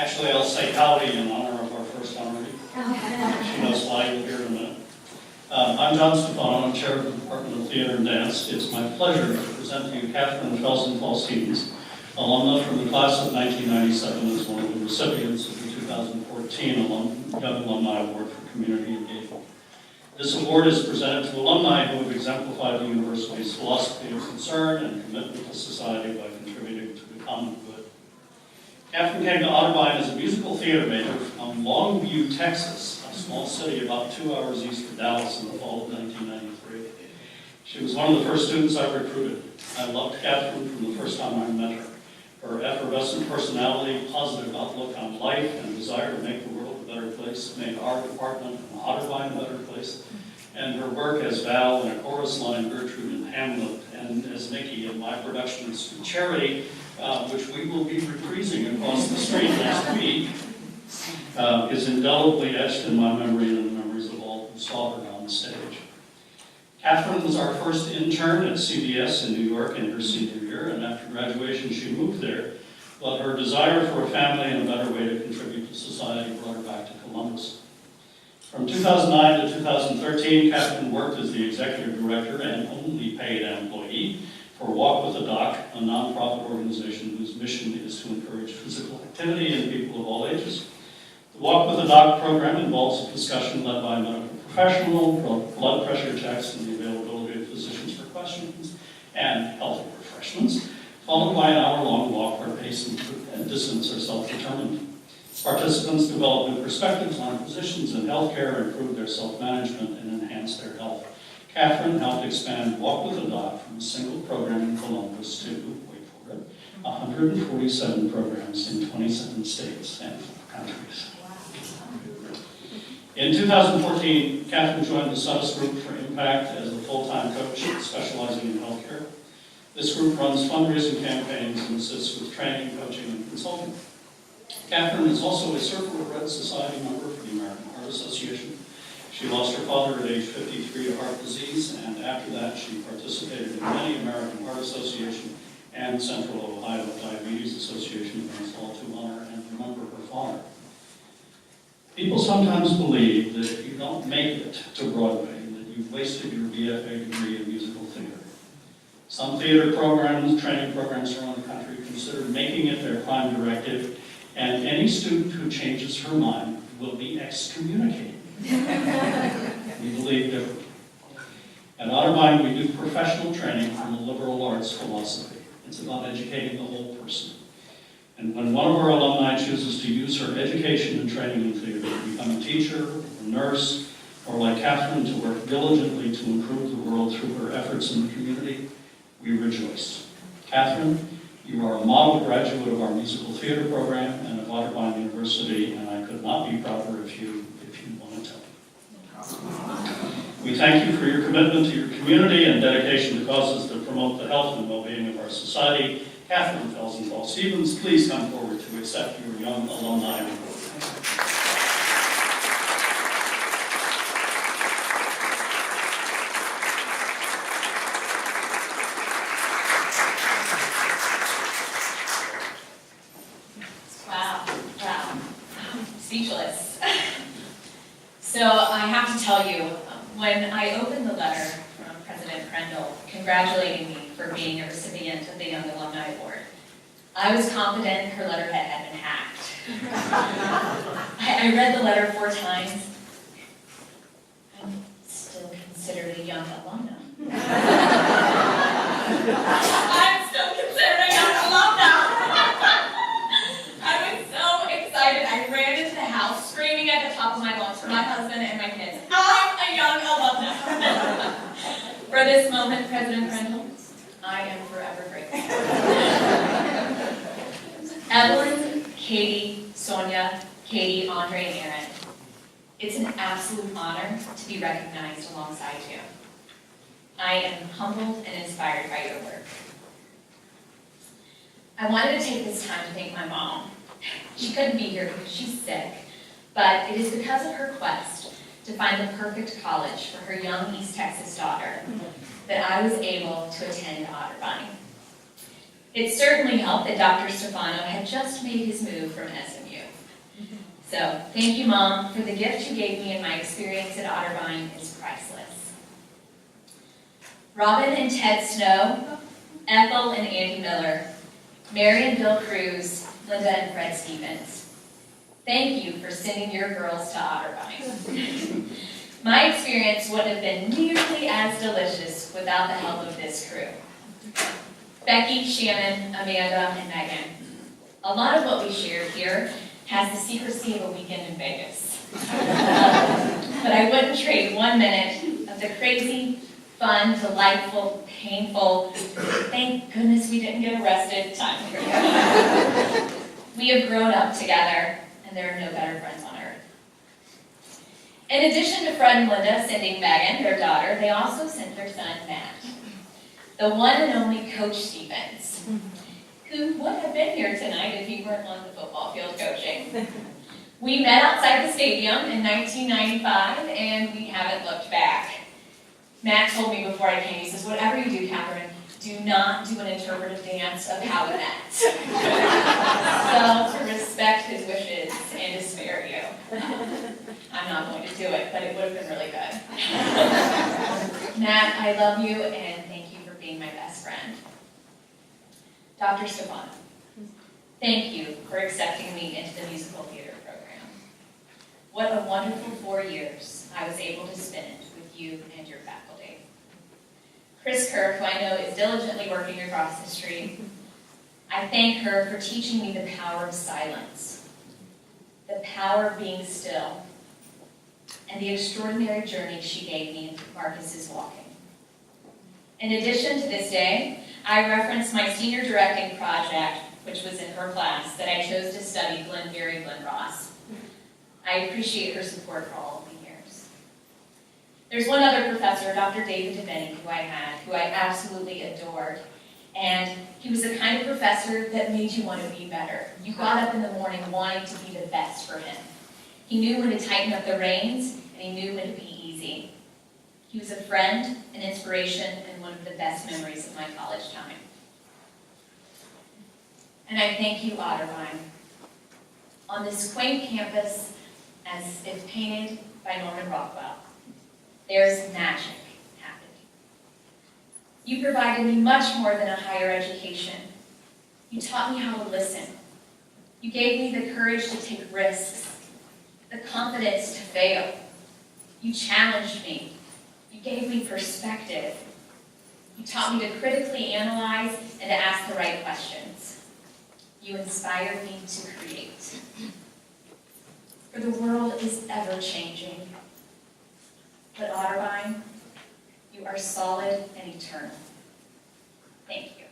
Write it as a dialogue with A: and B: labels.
A: Actually, I'll say howdy in honor of our first honoree. She knows why you'll hear in a minute. I'm John Stefano, I'm chair of the Department of Theater and Dance. It's my pleasure to present to you Kathryn Felsenthal, alumna from the class of 1997, as one of the recipients of the 2014 Young Alumni Award for Community Engagement. This award is presented to alumni who have exemplified the university's philosophy of concern and commitment to society by contributing to the common good. Kathryn came to Otterbein as a musical theater major from Longview, Texas, a small city about 2 hours east of Dallas, in the fall of 1993. She was one of the first students I recruited. I loved Kathryn from the first time I met her. Her effervescent personality, positive outlook on life, and desire to make the world a better place made our department and Otterbein a better place. And her work as Val in A Chorus Line, Gertrude in Hamlet, and as Nikki in my production of Charity, which we will be reprising across the street next week, is indelibly etched in my memory and in the memories of all who saw her on the stage. Kathryn was our first intern at CBS in New York in her senior year, and after graduation she moved there, but her desire for a family and a better way to contribute to society brought her back to Columbus. From 2009 to 2013, Kathryn worked as the executive director and only paid employee for Walk with the Doc, a nonprofit organization whose mission is to encourage physical activity in people of all ages. The Walk with the Doc program involves a discussion led by a medical professional, blood pressure checks, and the availability of physicians for questions and healthy refreshments, followed by an hour-long walk where pace and distance are self-determined. Participants develop new perspectives on positions in healthcare, improve their self-management, and enhance their health. Kathryn helped expand Walk with the Doc from a single program in Columbus to, wait for it, 147 programs in 27 states and 4 countries. In 2014, Kathryn joined the SUTUS Group for Impact as a full-time coach specializing in healthcare. This group runs fundraising campaigns and assists with training, coaching, and consulting. Kathryn is also a Circle of Red Society member for the American Heart Association. She lost her father at age 53 to heart disease, and after that she participated in many American Heart Association and Central Ohio Diabetes Association events, all to honor and remember her father. People sometimes believe that if you don't make it to Broadway, that you've wasted your BFA degree in musical theater. Some theater programs, training programs around the country consider making it their prime directive, and any student who changes her mind will be excommunicated. We believe differently. At Otterbein, we do professional training from a liberal arts philosophy. It's about educating the whole person. And when one of our alumni chooses to use her education and training in theater to become a teacher, a nurse, or like Kathryn, to work diligently to improve the world through her efforts in the community, we rejoice. Kathryn, you are a model graduate of our musical theater program and of Otterbein University, and I could not be prouder of you if you wanted to. We thank you for your commitment to your community and dedication to causes that promote the health and well-being of our society. Kathryn Felsenthal, please come forward to accept your Young Alumni Award.
B: Wow, speechless. So I have to tell you, when I opened the letter from President Prendel congratulating me for being a recipient of the Young Alumni Award, I was confident her letterhead had been hacked. I read the letter 4 times. I'm still considered a young alumna. I'm still considered a young alumna. I was so excited. I ran into the house screaming at the top of my lungs for my husband and my kids. I'm a young alumna. For this moment, President Prendel, I am forever grateful. Evelyn, Katie, Sonia, Katie, Andre, and Aaron, it's an absolute honor to be recognized alongside you. I am humbled and inspired by your work. I wanted to take this time to thank my mom. She couldn't be here because she's sick, but it is because of her quest to find the perfect college for her young East Texas daughter that I was able to attend Otterbein. It certainly helped that Dr. Stefano had just made his move from SMU. So, thank you, Mom, for the gift you gave me, and my experience at Otterbein is priceless. Robin and Ted Snow, Ethel and Andy Miller, Mary and Bill Cruz, Linda and Fred Stevens. Thank you for sending your girls to Otterbein. My experience wouldn't have been nearly as delicious without the help of this crew. Becky, Shannon, Amanda, and Megan. A lot of what we shared here has the secrecy of a weekend in Vegas. But I wouldn't trade 1 minute of the crazy, fun, delightful, painful, thank goodness we didn't get arrested time here. We have grown up together, and there are no better friends on earth. In addition to Fred and Linda sending Megan, their daughter, they also sent their son, Matt, the one and only Coach Stevens, who would have been here tonight if he weren't on the football field coaching. We met outside the stadium in 1995, and we haven't looked back. Matt told me before I came, he says, whatever you do, Kathryn, do not do an interpretive dance of how we met. So, to respect his wishes and to spare you. I'm not going to do it, but it would have been really good. Matt, I love you, and thank you for being my best friend. Dr. Stefano, thank you for accepting me into the musical theater program. What a wonderful 4 years I was able to spend with you and your faculty. Chris Kirk, who I know is diligently working across the street, I thank her for teaching me the power of silence, the power of being still, and the extraordinary journey she gave me into Marcus's walking. In addition to this day, I reference my senior directing project, which was in her class, that I chose to study Glenn Ross. I appreciate her support for all of the years. There's one other professor, Dr. David DeBenny, who I had, who I absolutely adored. And he was the kind of professor that made you want to be better. You got up in the morning wanting to be the best for him. He knew when to tighten up the reins, and he knew when to be easy. He was a friend, an inspiration, and one of the best memories of my college time. And I thank you, Otterbein. On this quaint campus, as if painted by Norman Rockwell, there's magic happening. You provided me much more than a higher education. You taught me how to listen. You gave me the courage to take risks, the confidence to fail. You challenged me. You gave me perspective. You taught me to critically analyze and to ask the right questions. You inspired me to create. For the world is ever changing. But Otterbein, you are solid and eternal. Thank you.